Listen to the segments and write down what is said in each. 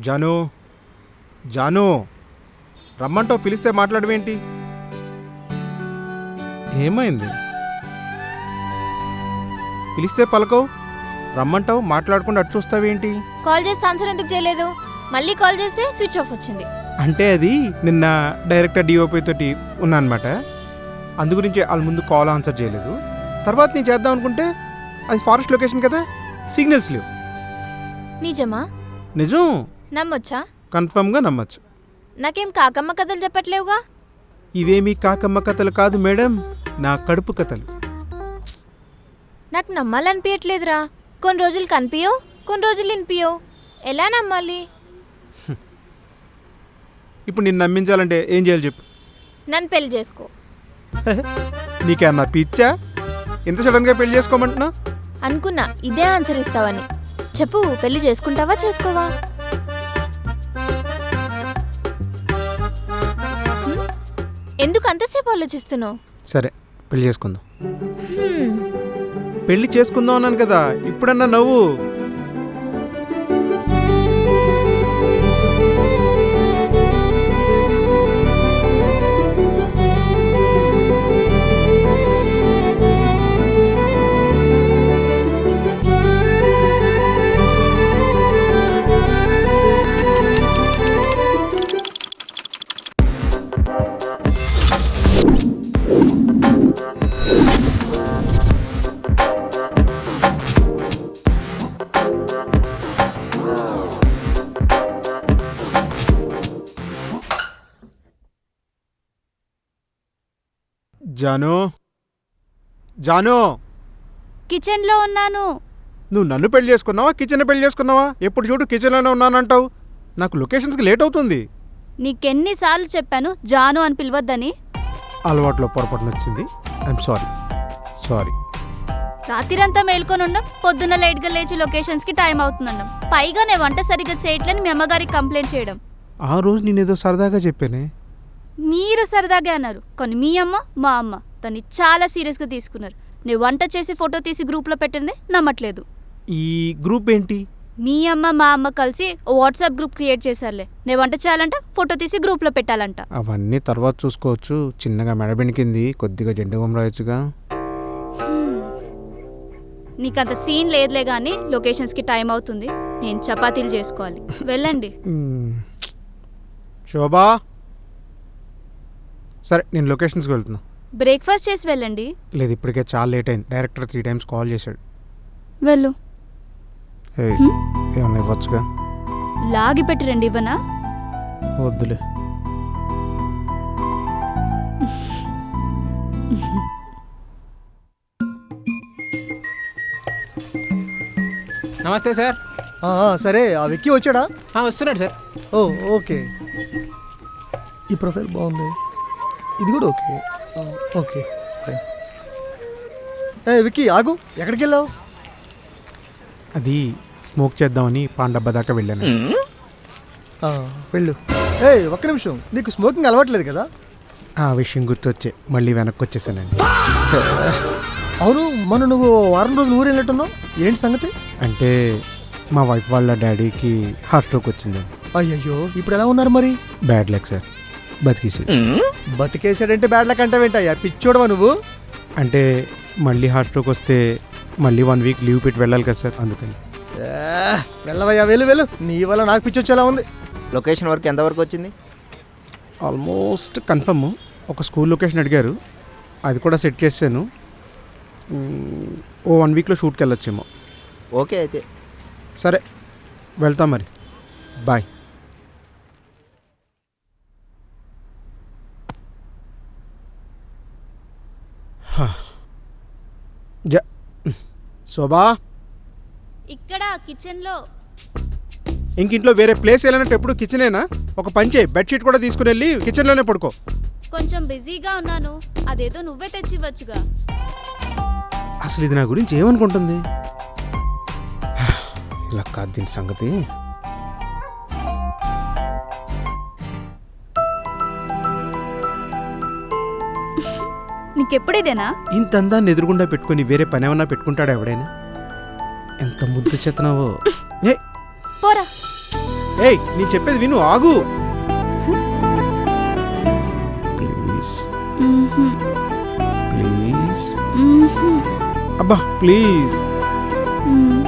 జాను జాను రమ్మంటావు, పిలిస్తే మాట్లాడవేంటి? ఏమైంది? పిలిస్తే పలకవు, రమ్మంటావు మాట్లాడకుండా అటు చూస్తావేంటి? కాల్ చేస్తే ఆన్సర్ ఎందుకు చేయలేదు? మళ్ళీ కాల్ చేస్తే స్విచ్ ఆఫ్ వచ్చింది. అంటే అది నిన్న డైరెక్టర్ డిఓపి తోటి ఉన్నా అనమాట. అందు గురించి వాళ్ళ ముందు కాల్ ఆన్సర్ చేయలేదు. తర్వాత నేను చేద్దాం అనుకుంటే అది ఫారెస్ట్ లొకేషన్ కదా, సిగ్నల్స్ లేవు. నిజమా? నిజం. నమ్మొచ్చా? కన్ఫర్మ్గా నమ్మచ్చు. నాకేం కాకమ్మ కథలు చెప్పట్లేవుగా? ఇవేమీ కాకమ్మ కథలు కాదు మేడం, నా కడుపు కథలు. నాకు నమ్మాలనిపించట్లేదురా. కొన్ని రోజులు కనిపించవు, కొన్ని రోజులు వినిపించవు. ఎలా నమ్మాలి? ఇప్పుడు నిన్ను నమ్మించాలంటే ఏం చేయాలి చెప్పు? నన్ను పెళ్లి చేసుకో. నీకేమన్నా పిచ్చా? ఇంత సడన్గా పెళ్లి చేసుకోమంటున్నా? అనుకున్నా ఇదే ఆన్సర్ ఇస్తావని. చెప్పు, పెళ్లి చేసుకుంటావా చేసుకోవా? ఎందుకు అంతసేపు ఆలోచిస్తున్నావు? సరే పెళ్లి చేసుకుందాం. పెళ్లి చేసుకుందాం అన్నాను కదా, ఇప్పుడన్నా నవ్వు. జాను జాను, కిచెన్లో ఉన్నాను. నువ్వు నన్ను పెళ్లి చేసుకున్నావా, కిచెన్ పెళ్లి చేసుకున్నావా? ఎప్పుడు చూడు కిచెన్లోనే ఉన్నానంటావు. నాకు లొకేషన్స్కి లేట్ అవుతుంది. నీకెన్నిసార్లు చెప్పాను జాను అని పిలవద్దని? అలవాట్లో పొరపాటున వచ్చింది. I'm sorry. సారీ. రాత్రిరంతా మేల్కొని ఉండం, పొద్దున్న లేట్గా లేచి లొకేషన్స్కి టైం అవుతుందండం. పైగా నేను వంట సరిగ్గా చేయట్లేని మీ అమ్మగారికి కంప్లైంట్ చేయడం. ఆ రోజు నేనేదో సరదాగా చెప్పానే. మీరు సరదాగా అన్నారు, కానీ మీ అమ్మ మా అమ్మ దాన్ని చాలా సీరియస్గా తీసుకున్నారు. నేను వంట చేసి ఫోటో తీసి గ్రూప్లో పెట్టింది నమ్మట్లేదు. ఈ గ్రూప్ ఏంటి? మీ అమ్మ మా అమ్మ కలిసి వాట్సాప్ గ్రూప్ క్రియేట్ చేశారులే. నేను వంట చేయాలంట, ఫోటో తీసి గ్రూప్లో పెట్టాలంట. అవన్నీ తర్వాత చూసుకోవచ్చు. చిన్నగా మెడబెణికింది, కొద్దిగా జెండుగం రాయొచ్చుగా. నీకంత సీన్ లేదులే కానీ లొకేషన్స్కి టైం అవుతుంది. నేను చపాతీలు చేసుకోవాలి. వెళ్ళండి. శోభా, సరే నేను లొకేషన్స్కి వెళ్తున్నా. బ్రేక్ఫాస్ట్ చేసి వెళ్ళండి. లేదు, ఇప్పటికే చాలా లేట్ అయింది. డైరెక్టర్ 3 times కాల్ చేశాడు. వెళ్ళు. ఏమన్నా ఇవ్వచ్చుగా? లాగి పెట్టి రండి. ఇవ్వనా? వద్దులే. నమస్తే సార్. సరే, ఆ విక్కీ వచ్చాడా? వస్తున్నాడు సార్. ఓ ఓకే. ఈ ప్రొఫైల్ బాగుంది, ఇది కూడా ఓకే. Okay fine. విక్కీ ఆగు, ఎక్కడికి వెళ్ళావు? అది స్మోక్ చేద్దామని పాన్ డబ్బా దాకా వెళ్ళాను. వెళ్ళు. ఒక్క నిమిషం, నీకు స్మోకింగ్ అలవాట్లేదు కదా? ఆ విషయం గుర్తొచ్చే మళ్ళీ వెనక్కి వచ్చేసానండి. అవును, మొన్న నువ్వు వారం రోజులు ఊరు వెళ్ళట్టున్నావు, ఏంటి సంగతి? అంటే మా వైఫ్ వాళ్ళ డాడీకి హార్ట్ స్ట్రోక్ వచ్చిందండి. అయ్యయ్యో, ఇప్పుడు ఎలా ఉన్నారు మరి? బ్యాడ్ లక్ సార్, బతికేసాడు. బతికేసాడంటే బ్యాడ్ లక్ అంటే ఏంటయ్యా, పిచ్చోడవా నువ్వు? అంటే మళ్ళీ హార్ట్ స్ట్రోక్ వస్తే మళ్ళీ 1 week లీవ్ పెట్టి వెళ్ళాలి కదా సార్, అందుకని. వెళ్ళవయ్యా, వెళ్ళు. నీ వల్ల నాకు పిచ్చొచ్చేలా ఉంది. లొకేషన్ వరకు ఎంతవరకు వచ్చింది? Almost confirm. ఒక స్కూల్ లొకేషన్ అడిగారు, అది కూడా సెట్ చేశాను. ఓ 1 weekలో షూట్కి వెళ్ళొచ్చేమో. ఓకే అయితే సరే వెళ్తాం మరి, బాయ్. శోభా, ఇక్కడ కిచెన్లో. ఇంకింట్లో వేరే ప్లేస్ వెళ్ళినట్టు ఎప్పుడు కిచెనేనా? ఒక పని చేయి, బెడ్షీట్ కూడా తీసుకుని వెళ్ళి కిచెన్లోనే పడుకో. కొంచెం బిజీగా ఉన్నాను, అదేదో నువ్వే తెచ్చివ్వచ్చుగా. అసలు ఇది నా గురించి ఏమనుకుంటుంది? ఇలా కాదు దీని సంగతి. నీకెప్పుడు ఇదేనా? ఇంత అందాన్ని ఎదురుగుండా పెట్టుకుని వేరే పని ఏమన్నా పెట్టుకుంటాడా ఎవడైనా? ఎంత ముద్దు చేతనావో. పోరా. ఏయ్ నేను చెప్పేది విను, ఆగు. Please mm-hmm. ప్లీజ్ మ్మ్హ్మ్. అబ్బా ప్లీజ్. మ్మ్.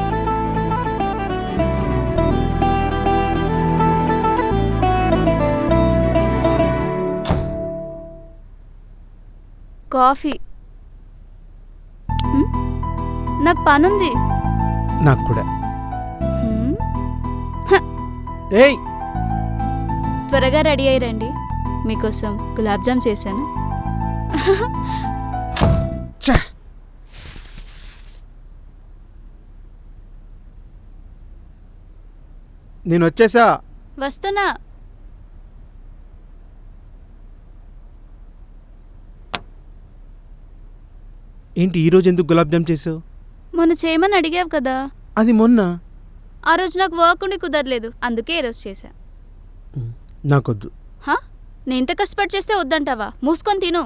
కాఫీ. మ్మ్? నాకు పనుంది. నాకు కూడా. మ్మ్. ఏయ్ త్వరగా రెడీ అయ్యి రండి, మీకోసం గులాబ్ జామ్ చేశాను. ఛ! నేను వచ్చేసా. వస్తున్నా. ఏంటి ఈరోజు ఎందుకు గులాబ్ జామ్ చేసావు? మొన్న చేయమని అడిగావు కదా, అది మొన్న. ఆ రోజు నాకు వర్క్ ఉండి కుదరలేదు, అందుకే ఈరోజు చేశా. నాకొద్దు. హా? నేను ఇంత కష్టపడి చేస్తే వద్దంటావా? మూసుకొని తిను.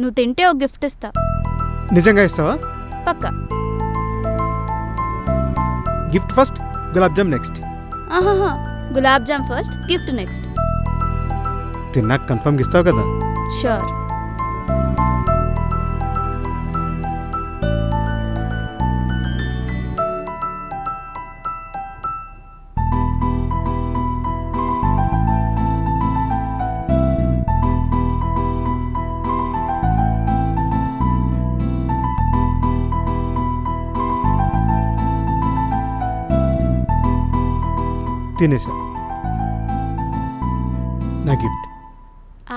నువ్వు తింటే ఒక గిఫ్ట్ ఇస్తా. నిజంగా ఇస్తావా? పక్కా. Gift first, gulab jam next. ఆహాహా, gulab jam first, gift next. తిన్నాక కన్ఫర్మ్గా ఇస్తావు కదా? షూర్. తినేసా. నా గిఫ్ట్.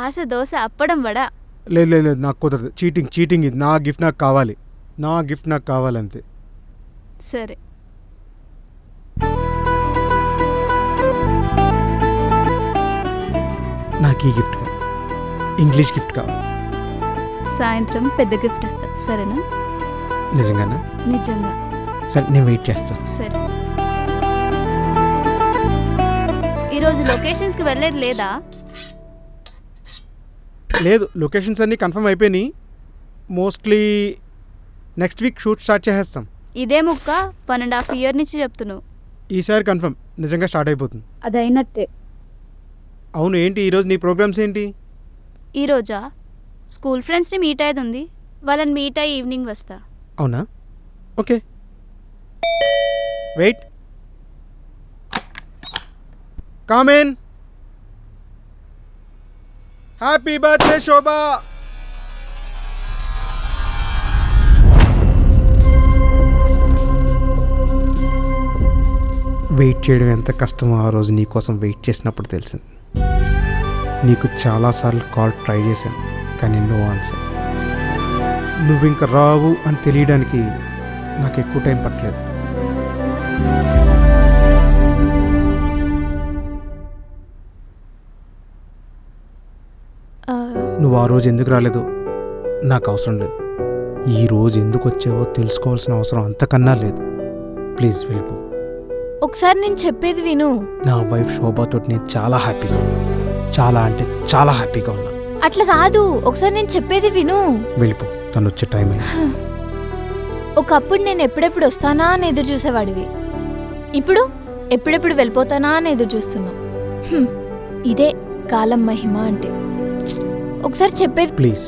ఆశ దోశ అప్పడం వడ. లేదు లేదు లేదు, నాకు కుదరదు. చీటింగ్ చీటింగ్ ఇది. నా గిఫ్ట్ నాకు కావాలి. నా గిఫ్ట్ నాకు కావాలంతే. సరే. నాకు ఈ గిఫ్ట్ కావాలి. ఇంగ్లీష్ గిఫ్ట్ కావాలి. సాయంత్రం పెద్ద గిఫ్ట్ ఇస్తా, సరేనా? నిజంగానా? నిజంగా. సరే నేను వెయిట్ చేస్తా. సరే. ఈరోజు లొకేషన్స్కి వెళ్ళేది లేదా? లేదు, లొకేషన్స్ అన్నీ కన్ఫర్మ్ అయిపోయినాయి. Mostly next week shoot start చేసేస్తాం. ఇదే ముక్క 1.5 years నుంచి చెప్తున్నావు. ఈసారి కన్ఫర్మ్ నిజంగా స్టార్ట్ అయిపోతుంది. అది అయినట్టే. అవును, ఏంటి ఈరోజు నీ ప్రోగ్రామ్స్ ఏంటి? ఈరోజా స్కూల్ ఫ్రెండ్స్ని మీట్ అయ్యేది ఉంది, వాళ్ళని మీట్ అయ్యి ఈవినింగ్ వస్తా. అవునా? Okay, wait. Come on. Happy birthday Shobha. Wait చేయడం ఎంత కష్టమో ఆ రోజు నీ కోసం వెయిట్ చేసినప్పుడు తెలిసింది. నీకు చాలాసార్లు కాల్ ట్రై చేశాను, కానీ నో ఆన్సర్. నువ్వు ఇంకా రావు అని తెలియడానికి నాకు ఎక్కువ టైం పట్టలేదు. నువ్వు ఆ రోజు ఎందుకు రాలేదో నాకు అవసరం లేదు. ఈ రోజు ఎందుకు వచ్చావో తెలుసుకోవాల్సిన అవసరం అంతకన్నా లేదు. ప్లీజ్ వెళ్ళిపో. ఒకసారి నేను చెప్పేది విను. నా వైఫ్ శోభాతో నేను చాలా హ్యాపీగా ఉన్నా. చాలా అంటే చాలా హ్యాపీగా ఉన్నా. అట్లా కాదు, ఒకసారి నేను చెప్పేది విను. వెళ్ళిపో, తను వచ్చే టైం అయింది. ఒకప్పుడు నేను ఎప్పుడెప్పుడు వస్తానా అని ఎదురు చూసేవాడివి. ఇప్పుడు ఎప్పుడెప్పుడు వెళ్ళిపోతానా అని ఎదురు చూస్తున్నావు. ఇదే కాలం మహిమ అంటే. ఒకసారి చెప్పేది ప్లీజ్.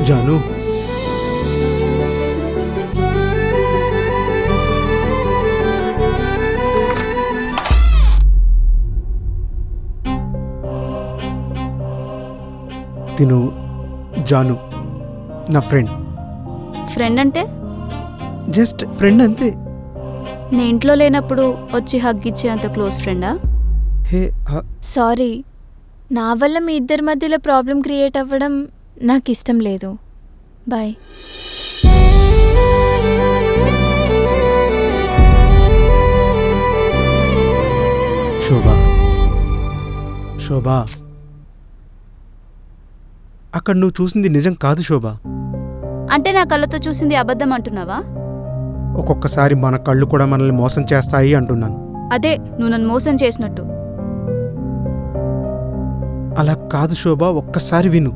జాను, తిను జాను నా ఫ్రెండ్. ఫ్రెండ్ అంటే? జస్ట్ ఫ్రెండ్ అంతే. నేను ఇంట్లో లేనప్పుడు వచ్చి హగ్ ఇచ్చే అంత క్లోజ్ ఫ్రెండా? హే సారీ, నా వల్ల మీ ఇద్దరి మధ్యలో ప్రాబ్లం క్రియేట్ అవ్వడం నాకు ఇష్టం లేదు. బాయ్. శోభా, శోభా, అక్కడ నువ్వు చూసింది నిజం కాదు శోభా. అంటే నా కళ్ళతో చూసింది అబద్ధం అంటున్నావా? ఒక్కొక్కసారి మన కళ్ళు కూడా మనల్ని మోసం చేస్తాయి అంటున్నాను. అదే నువ్వు నన్ను మోసం చేసినట్టు. అలా కాదు శోభ, ఒక్కసారి విను.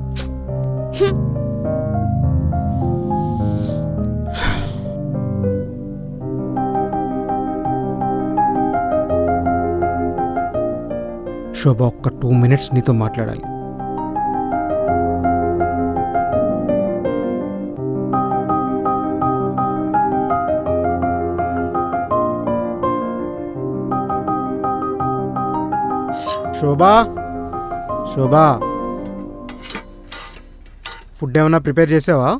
శోభ, ఒక్క 2 minutes నీతో మాట్లాడాలి. శోభా, శోభా, ఫుడ్ ఏమన్నా ప్రిపేర్ చేసావా?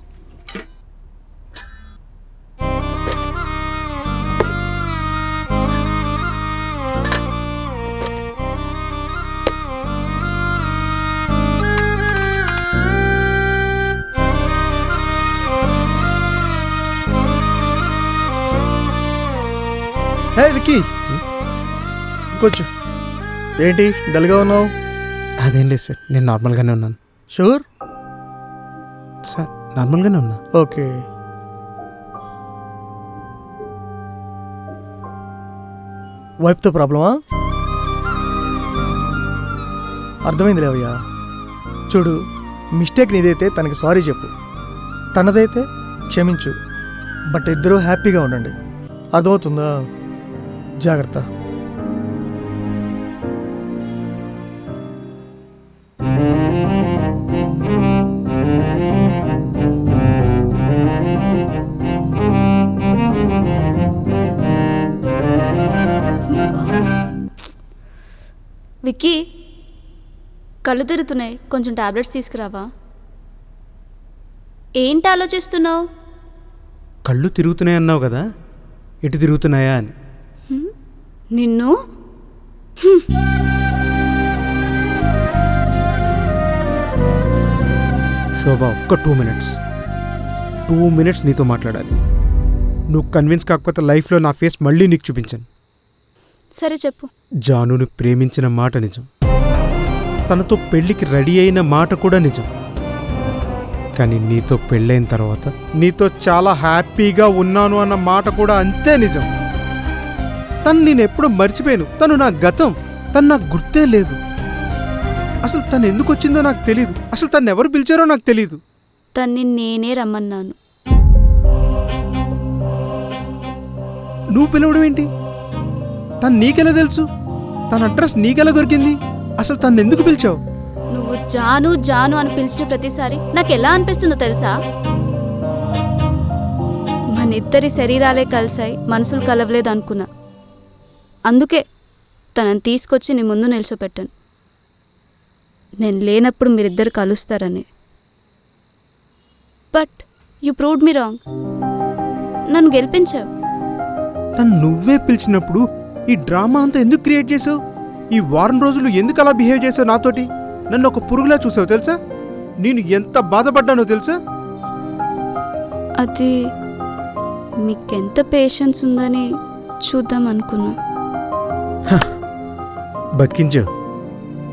హే విక్కీ, కూర్చో. ఏంటి డల్గా ఉన్నావు? అదేం లేదు సార్, నేను నార్మల్గానే ఉన్నాను. షూర్? సార్ నార్మల్గానే ఉన్నా. ఓకే. వైఫ్తో ప్రాబ్లమా? అర్థమైంది లేవయ్యా. చూడు, మిస్టేక్ నీదైతే తనకి సారీ చెప్పు, తనదైతే క్షమించు. బట్ ఇద్దరూ హ్యాపీగా ఉండండి. అర్థమవుతుందా? జాగ్రత్త. విక్కీ, కళ్ళు తిరుగుతున్నాయి, కొంచెం టాబ్లెట్స్ తీసుకురావా? ఏంటి ఆలోచిస్తున్నావు? కళ్ళు తిరుగుతున్నాయి అన్నావు కదా, ఎటు తిరుగుతున్నాయా అని. నిన్ను శోభ, ఒక్క 2 minutes నీతో మాట్లాడాలి. నువ్వు కన్విన్స్ కాకపోతే లైఫ్లో నా ఫేస్ మళ్ళీ నీకు చూపించాను. సరే చెప్పు. జానుని ప్రేమించిన మాట నిజం, తనతో పెళ్ళికి రెడీ అయిన మాట కూడా నిజం. కానీ నీతో పెళ్ళైన తర్వాత నీతో చాలా హ్యాపీగా ఉన్నాను అన్న మాట కూడా అంతే నిజం. తను నేను ఎప్పుడూ మర్చిపోయాను. తను నా గతం, తను నాకు గుర్తే లేదు. అసలు తను ఎందుకు వచ్చిందో నాకు తెలీదు. అసలు తను ఎవరు పిలిచారో నాకు తెలీదు. తన్ని నేనే రమ్మన్నాను. నువ్వు పిలవడం ఏంటి? తను నీకెలా తెలుసు? తన అడ్రస్ నీకెలా దొరికింది? అసలు తను ఎందుకు పిలిచావు? నువ్వు జాను జాను అని పిలిచిన ప్రతిసారి నాకు ఎలా అనిపిస్తుందో తెలుసా? మన ఇద్దరి శరీరాలే కలిసాయి, మనసులు కలవలేదు అనుకున్నా. అందుకే తనని తీసుకొచ్చి నీ ముందు నిల్చోపెట్టాను. నేను లేనప్పుడు మీరిద్దరు కలుస్తారని. But you proved me wrong. నన్ను గెలిపించావు. తను నువ్వే పిలిచినప్పుడు ఈ డ్రామా అంతా ఎందుకు క్రియేట్ చేసావు? ఈ వారం రోజులు ఎందుకు అలా బిహేవ్ చేసావు నాతోటి? నన్ను ఒక పురుగులా చూసావు తెలుసా? నేను ఎంత బాధపడ్డానో తెలుసా? అది మీకెంత పేషెన్స్ ఉందని చూద్దాం అనుకున్నా. బతికించావు.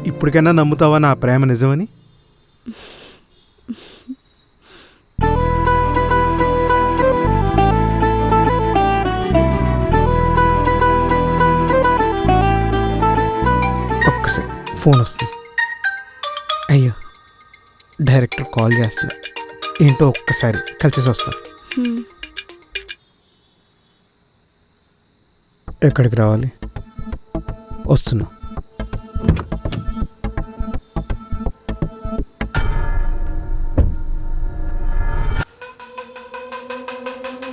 ఇప్పటికైనా నమ్ముతావా నా ప్రేమ నిజమని? ఒక్కసారి ఫోన్ వస్తుంది. అయ్యో, డైరెక్టర్ కాల్ చేస్తున్నా. ఏంటో ఒక్కసారి కలిసి వస్తాను. ఎక్కడికి రావాలి? వస్తున్నా.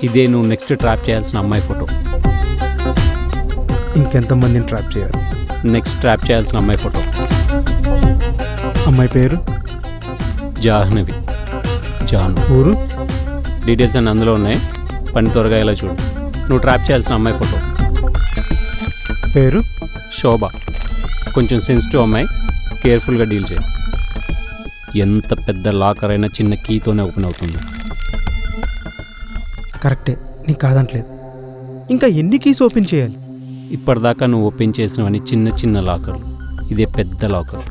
ఇదే నువ్వు నెక్స్ట్ ట్రాప్ చేయాల్సిన అమ్మాయి ఫోటో. ఇంకెంతమందిని ట్రాప్ చేయాలి? నెక్స్ట్ ట్రాప్ చేయాల్సిన అమ్మాయి ఫోటో. అమ్మాయి పేరు జాహ్నవి. జాను. ఊరు? డీటెయిల్స్ అన్నీ అందులో ఉన్నాయి. పని త్వరగా ఇలా చూడు. నువ్వు ట్రాప్ చేయాల్సిన అమ్మాయి ఫోటో. పేరు శోభ. కొంచెం సెన్సిటివ్ అమ్మాయి, కేర్ఫుల్గా డీల్ చేయి. ఎంత పెద్ద లాకర్ అయినా చిన్న కీతోనే ఓపెన్ అవుతుంది. కరెక్టే, నీకు కాదంటలేదు. ఇంకా ఎన్ని కీస్ ఓపెన్ చేయాలి? ఇప్పటిదాకా నువ్వు ఓపెన్ చేసినవన్నీ చిన్న చిన్న లాకర్లు. ఇదే పెద్ద లాకర్.